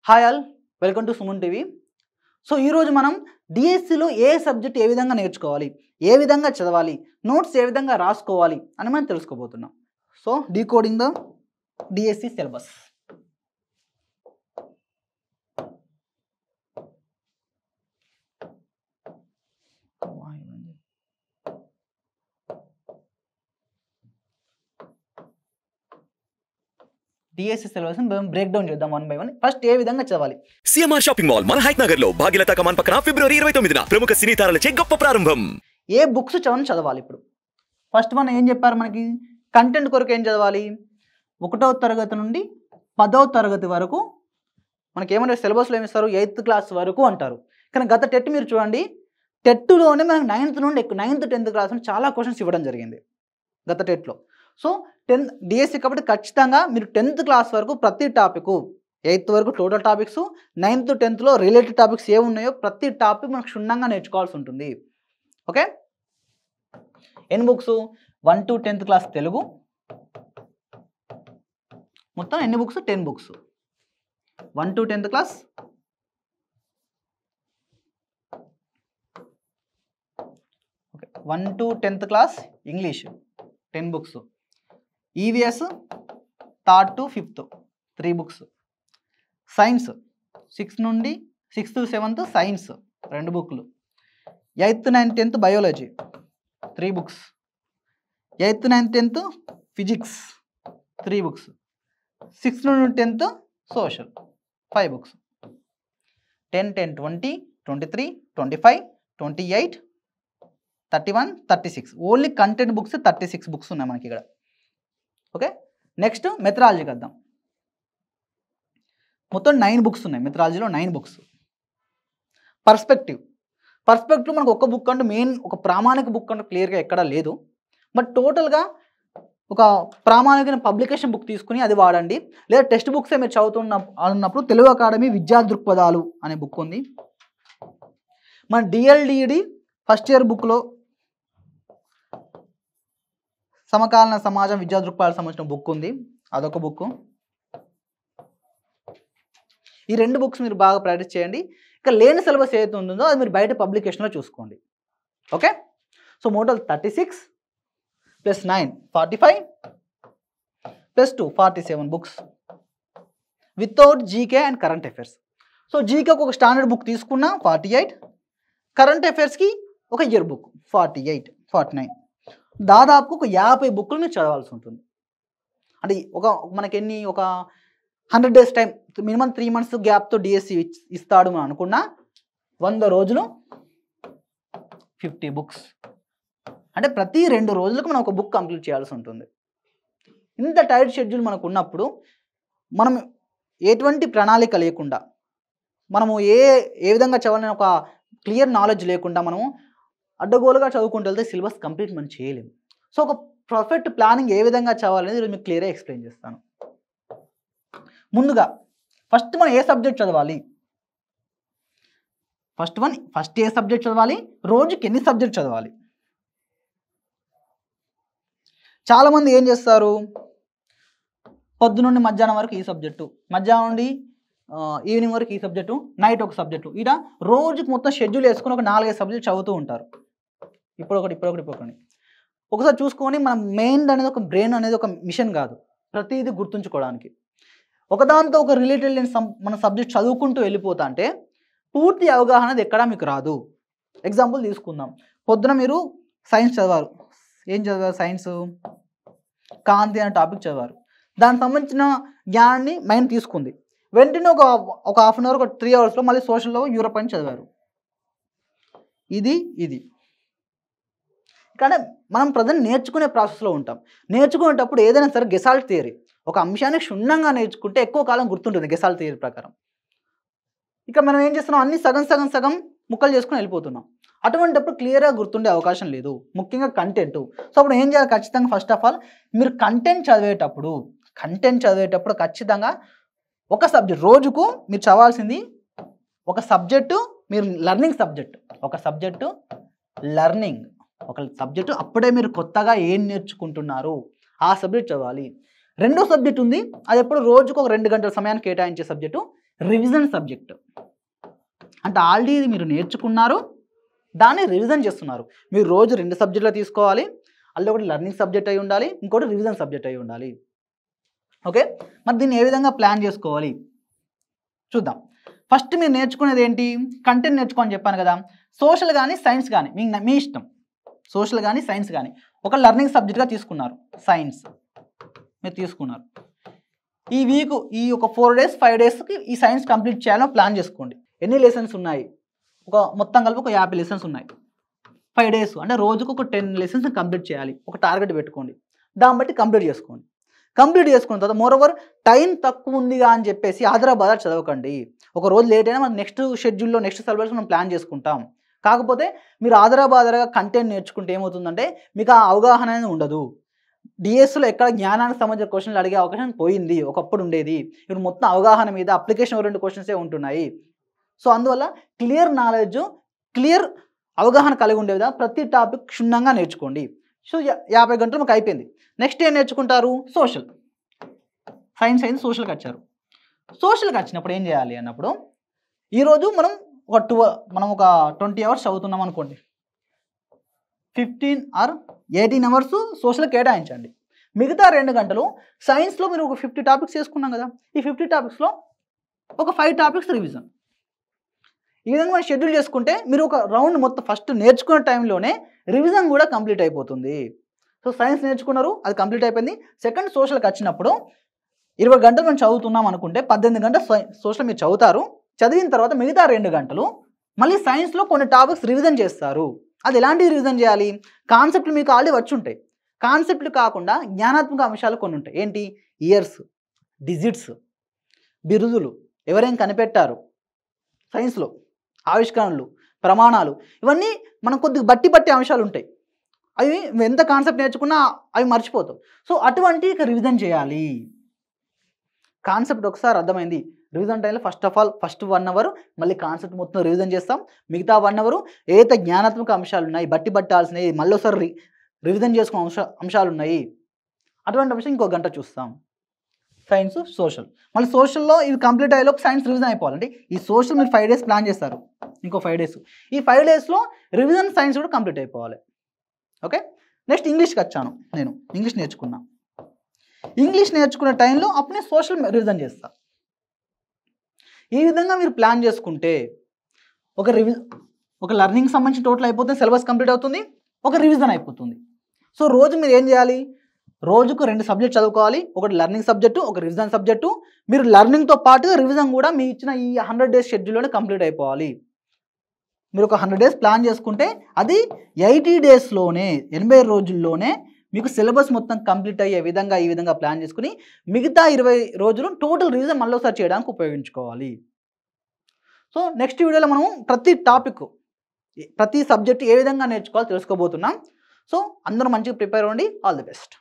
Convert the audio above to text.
Hi all, welcome to Suman TV. So ఈరోజు మనం డిఎస్సిలో ఏ సబ్జెక్ట్ ఏ విధంగా నేర్చుకోవాలి, ఏ విధంగా చదవాలి, నోట్స్ ఏ విధంగా రాసుకోవాలి అని మనం తెలుసుకోబోతున్నాం. So decoding the DSC syllabus. DSC syllabus break down చేద్దాం వన్ బై వన్. ఫస్ట్ ఏ విధంగా చదవాలి. సిఎంఆర్ షాపింగ్ మాల్ మన హైట్ నగర్ లో భాగ్యలత కమాన్ పక్కన ఫిబ్రవరి 29న ప్రముఖ సినీ తారలచే గొప్ప ప్రారంభం. ఏ బుక్స్ చదవాలి. ఇప్పుడు ఫస్ట్ మనం ఏం చెప్పారు, మనకి కంటెంట్ కొరకు ఏం చదవాలి, 1వ తరగతి నుండి 10వ తరగతి వరకు మనకి ఏమంటారు సిలబస్లో ఏమి ఇస్తారు, 8th క్లాస్ వరకు అంటారు. కానీ గత టెట్ మీరు చూడండి, టెట్లోనే మనకి 9th నుండి 9th 10th క్లాస్ నుండి చాలా క్వశ్చన్స్ ఇవ్వడం జరిగింది గత టెట్లో. సో 10th డిఎస్సి కాబట్టి ఖచ్చితంగా మీరు 10th క్లాస్ వరకు ప్రతి టాపిక్, 8th వరకు టోటల్ టాపిక్స్, 9th 10thలో రిలేటెడ్ టాపిక్స్ ఏ ఉన్నాయో ప్రతి టాపిక్ మనకు క్షుణ్ణంగా నేర్చుకోవాల్సి ఉంటుంది. ఓకే, ఎన్ని books, 1 to 10th class Telugu, మొత్తం ఎన్ని books, 10 books. 1 to 10th class, okay, 1 to 10th class English 10 books, EVS 3rd to 5th 3 books, science 6th నుండి 6th to 7th సైన్స్ 2 బుక్లు, 8th 9th 10th biology 3 books, 8th 9th 10th physics 3 books, 6th నుండి 10th social 5 books, 10 10 20 23 25 28 31 36 only content books 36 books ఉన్నాయి మనకి ఇక్కడ. Okay, next మెథడాలజీకి వద్దాం. మొత్తం 9 books ఉన్నాయి మెథడాలజీలో, 9 books. Perspective మనకు ఒక బుక్ అంటూ మెయిన్ ఒక ప్రామాణిక బుక్ అంటూ క్లియర్గా ఎక్కడా లేదు. బట్ టోటల్గా ఒక ప్రామాణిక పబ్లికేషన్ బుక్ తీసుకుని అది వాడండి. లేదా టెక్స్ట్ బుక్సే మీరు చదువుతున్నప్పుడు తెలుగు అకాడమీ విద్యా దృక్పథాలు అనే బుక్ ఉంది. మన డిఎల్డిడి ఫస్ట్ ఇయర్ బుక్లో సమకాలీన సమాజం విద్యా దృక్పథాలకు సంబంధించిన బుక్ ఉంది, అదొక బుక్. ఈ 2 బుక్స్ మీరు బాగా ప్రాక్టీస్ చేయండి. ఇక లేని సిలబస్ ఏదైతే ఉంటుందో అది మీరు బయట పబ్లికేషన్లో చూసుకోండి. Okay, so model 36 + 9 45 + 2 47 books without GK and current affairs. So జీకేకి ఒక స్టాండర్డ్ బుక్ తీసుకున్నా 48, కరెంట్ అఫైర్స్కి ఒక ఇయర్ బుక్ 48 49, దాదాపు ఒక 50 బుక్లు మీరు చదవాల్సి ఉంటుంది. అంటే మనకి ఎన్ని, ఒక 100 days టైం, మినిమం 3 months గ్యాప్తో డిఎస్సి ఇస్తాడు మనం అనుకున్నా 100 రోజులు 50 బుక్స్. అంటే ప్రతి 2 రోజులకు మనం ఒక బుక్ కంప్లీట్ చేయాల్సి ఉంటుంది. ఇంత టైట్ షెడ్యూల్ మనకు ఉన్నప్పుడు మనం ఎటువంటి ప్రణాళిక లేకుండా, మనము ఏ విధంగా చదవాలని ఒక క్లియర్ నాలెడ్జ్ లేకుండా మనము అడ్డగోలుగా చదువుకుంటూ వెళ్తే సిలబస్ కంప్లీట్ మనం చేయలేము. సో ఒక పర్ఫెక్ట్ ప్లానింగ్ ఏ విధంగా చదవాలనేది ఈరోజు మీకు క్లియర్గా ఎక్స్ప్లెయిన్ చేస్తాను. ముందుగా ఫస్ట్ మనం ఏ సబ్జెక్ట్ చదవాలి, ఫస్ట్ ఏ సబ్జెక్ట్ చదవాలి, రోజుకి ఎన్ని సబ్జెక్ట్ చదవాలి. చాలామంది ఏం చేస్తారు, పొద్దు నుండి మధ్యాహ్నం వరకు ఈ సబ్జెక్టు, మధ్యాహ్నం నుండి ఈవినింగ్ వరకు ఈ సబ్జెక్టు, నైట్ ఒక సబ్జెక్టు, ఇలా రోజుకి మొత్తం షెడ్యూల్ వేసుకొని ఒక 4-5 సబ్జెక్ట్ చదువుతూ ఉంటారు. ఇప్పుడొకటి. ఒకసారి చూసుకొని మన మెయిన్ అనేది ఒక బ్రెయిన్ అనేది ఒక మిషన్ కాదు, ప్రతిదీ గుర్తుంచుకోవడానికి. ఒకదాంతో ఒక రిలేటెడ్ మన సబ్జెక్ట్ చదువుకుంటూ వెళ్ళిపోతా అంటే పూర్తి అవగాహన అనేది ఎక్కడా మీకు రాదు. ఎగ్జాంపుల్ తీసుకుందాం, పొద్దున మీరు సైన్స్ చదివారు, ఏం చదివారు, సైన్స్ కాంతి అనే టాపిక్ చదివారు, దానికి సంబంధించిన జ్ఞానాన్ని మైండ్ తీసుకుంది. వెంటనే ఒక హాఫ్ అన్ అవర్, ఒక 3 hours మళ్ళీ సోషల్లో యూరోప్ అని చదివారు. ఇది కానీ మనం ప్రజెంట్ నేర్చుకునే ప్రాసెస్లో ఉంటాం. నేర్చుకునేటప్పుడు ఏదైనా సరే గెసాల్ట్ థియరీ, ఒక అంశాన్ని క్షుణ్ణంగా నేర్చుకుంటే ఎక్కువ కాలం గుర్తుంటుంది గెసాల్ట్ థియరీ ప్రకారం. ఇక మనం ఏం చేస్తున్నాం, అన్ని సగం ముక్కలు చేసుకుని వెళ్ళిపోతున్నాం. అటువంటిప్పుడు క్లియర్గా గుర్తుండే అవకాశం లేదు, ముఖ్యంగా కంటెంట్. సో అప్పుడు ఏం చేయాలి, ఖచ్చితంగా ఫస్ట్ ఆఫ్ ఆల్ మీరు కంటెంట్ చదివేటప్పుడు ఖచ్చితంగా ఒక సబ్జెక్ట్, రోజుకు మీరు చదవాల్సింది ఒక సబ్జెక్టు, మీరు లర్నింగ్ సబ్జెక్ట్, ఒక సబ్జెక్టు లర్నింగ్, ఒక సబ్జెక్టు అప్పుడే మీరు కొత్తగా ఏం నేర్చుకుంటున్నారు ఆ సబ్జెక్ట్ చదవాలి. రెండో సబ్జెక్ట్ ఉంది, అది ఎప్పుడు రోజుకు ఒక 2 గంటల సమయాన్ని కేటాయించే సబ్జెక్టు రివిజన్ సబ్జెక్ట్. అంటే ఆల్రెడీ ఇది మీరు నేర్చుకున్నారు, దాన్ని రివిజన్ చేస్తున్నారు. మీరు రోజు 2 సబ్జెక్టులు తీసుకోవాలి. అందులో ఒకటి లెర్నింగ్ సబ్జెక్ట్ అయి ఉండాలి, ఇంకోటి రివిజన్ సబ్జెక్ట్ అయి ఉండాలి. ఓకే, మరి దీన్ని ఏ విధంగా ప్లాన్ చేసుకోవాలి చూద్దాం. ఫస్ట్ మీరు నేర్చుకునేది ఏంటి? కంటెంట్ నేర్చుకోని చెప్పాను కదా. సోషల్ కానీ సైన్స్ కానీ మీ ఇష్టం. సోషల్ కానీ సైన్స్ కానీ ఒక లెర్నింగ్ సబ్జెక్ట్గా తీసుకున్నారు. సైన్స్ మీరు తీసుకున్నారు. ఈ వీక్ ఈ ఒక 4 days 5 daysకి ఈ సైన్స్ కంప్లీట్ చేయాలని ప్లాన్ చేసుకోండి. ఎన్ని లెసన్స్ ఉన్నాయి? మొత్తం కలిపి ఒక 50 లెసన్స్ ఉన్నాయి. 5 days అంటే రోజుకు ఒక 10 లెసన్స్ కంప్లీట్ చేయాలి. ఒక టార్గెట్ పెట్టుకోండి, దాన్ని బట్టి కంప్లీట్ చేసుకోండి. కంప్లీట్ చేసుకున్న తర్వాత మోరోవర్ టైం తక్కువ ఉందిగా అని చెప్పేసి ఆదరాబాద్ చదవకండి. ఒక రోజు లేట్ అయినా మనం నెక్స్ట్ షెడ్యూల్లో నెక్స్ట్ సిలబస్ మనం ప్లాన్ చేసుకుంటాం. కాకపోతే మీరు ఆదరాబాదరగా కంటెంట్ నేర్చుకుంటే ఏమవుతుందంటే మీకు ఆ అవగాహన అనేది ఉండదు. డిఎస్లో ఎక్కడ జ్ఞానానికి సంబంధించిన క్వశ్చన్లు అడిగే అవకాశం పోయింది. ఒకప్పుడు ఉండేది, ఇప్పుడు మొత్తం అవగాహన మీద అప్లికేషన్ ఓరియంటెడ్ క్వశ్చన్సే ఉంటున్నాయి. సో అందువల్ల క్లియర్ నాలెడ్జ్, క్లియర్ అవగాహన కలిగి ఉండే విధంగా ప్రతి టాపిక్ క్షుణ్ణంగా నేర్చుకోండి. సో 50 గంటలు మాకు అయిపోయింది. నెక్స్ట్ ఏం నేర్చుకుంటారు? సోషల్. సైన్స్ అయింది, సోషల్కి వచ్చారు. సోషల్కి వచ్చినప్పుడు ఏం చేయాలి అన్నప్పుడు, ఈరోజు మనం ఒక 20 hours చదువుతున్నాం అనుకోండి. 15 or 18 hours సోషల్ కేటాయించండి. మిగతా 2 గంటలు సైన్స్లో మీరు ఒక 50 టాపిక్స్ చేసుకున్నాం కదా. ఈ 50 టాపిక్స్లో ఒక 5 టాపిక్స్ రివిజన్. ఈ విధంగా మనం షెడ్యూల్ చేసుకుంటే మీరు ఒక రౌండ్ మొత్తం ఫస్ట్ నేర్చుకునే టైంలోనే రివిజన్ కూడా కంప్లీట్ అయిపోతుంది. సో సైన్స్ నేర్చుకున్నారు, అది కంప్లీట్ అయిపోయింది. సెకండ్ సోషల్కి వచ్చినప్పుడు 20 గంటలు మనం చదువుతున్నాం అనుకుంటే 18 గంటలు సోషల్ మీరు చదువుతారు. చదివిన తర్వాత మిగతా 2 గంటలు మళ్ళీ సైన్స్లో కొన్ని టాపిక్స్ రివిజన్ చేస్తారు. అది ఎలాంటివి రివిజన్ చేయాలి? కాన్సెప్ట్లు మీకు ఆల్రెడీ వచ్చి ఉంటాయి. కాన్సెప్ట్లు కాకుండా జ్ఞానాత్మక అంశాలు కొన్ని ఉంటాయి. ఏంటి? ఇయర్స్, డిజిట్స్, బిరుదులు, ఎవరేం కనిపెట్టారు, సైన్స్లో ఆవిష్కరణలు, ప్రమాణాలు, ఇవన్నీ మనం కొద్దిగా బట్టి అంశాలు ఉంటాయి. అవి ఎంత కాన్సెప్ట్ నేర్చుకున్నా అవి మర్చిపోతాం. సో అటువంటి రివిజన్ చేయాలి. కాన్సెప్ట్ ఒకసారి అర్థమైంది, రివిజన్ టైంలో ఫస్ట్ 1 hour మళ్ళీ కాన్సెప్ట్ మొత్తం రివిజన్ చేస్తాం. మిగతా 1 hour ఏదైతే జ్ఞానాత్మక అంశాలు ఉన్నాయి, బట్టాల్సినవి, మళ్ళీ ఒకసారి రివిజన్ చేసుకునే అంశాలు ఉన్నాయి, అటువంటి అంశం ఇంకో గంట చూస్తాం. Science, social. మళ్ళీ సోషల్లో ఇవి కంప్లీట్ అయ్యేలోపు సైన్స్ రివిజన్ అయిపోవాలండి. ఈ సోషల్ మీరు 5 days ప్లాన్ చేస్తారు, ఇంకో 5 days. ఈ 5 daysలో రివిజన్ సైన్స్ కూడా కంప్లీట్ అయిపోవాలి. ఓకే, నెక్స్ట్ ఇంగ్లీష్కి వచ్చాను. నేను ఇంగ్లీష్ నేర్చుకున్నా. ఇంగ్లీష్ నేర్చుకునే టైంలో అప్పుడు నేను సోషల్ రివిజన్ చేస్తాను. ఈ విధంగా మీరు ప్లాన్ చేసుకుంటే ఒక లెర్నింగ్ సంబంధించి టోటల్ అయిపోతుంది, సిలబస్ కంప్లీట్ అవుతుంది, ఒక రివిజన్ అయిపోతుంది. సో రోజు మీరు ఏం చేయాలి? రోజుకు 2 సబ్జెక్ట్ చదువుకోవాలి. ఒకటి లెర్నింగ్ సబ్జెక్టు, ఒక రివిజన్ సబ్జెక్టు. మీరు లెర్నింగ్తో పాటు రివిజన్ కూడా మీ ఇచ్చిన ఈ 100 days షెడ్యూల్లోనే కంప్లీట్ అయిపోవాలి. మీరు ఒక 100 days ప్లాన్ చేసుకుంటే అది 80 daysలోనే, 80 రోజుల్లోనే మీకు సిలబస్ మొత్తం కంప్లీట్ అయ్యే విధంగా ఈ విధంగా ప్లాన్ చేసుకుని మిగతా 20 రోజులు టోటల్ రివిజన్ మళ్ళీ ఒకసారి చేయడానికి ఉపయోగించుకోవాలి. సో నెక్స్ట్ వీడియోలో మనం ప్రతి టాపిక్, ప్రతి సబ్జెక్ట్ ఏ విధంగా నేర్చుకోవాలో తెలుసుకోబోతున్నాం. సో అందరూ మంచిగా ప్రిపేర్ అవ్వండి. All the best.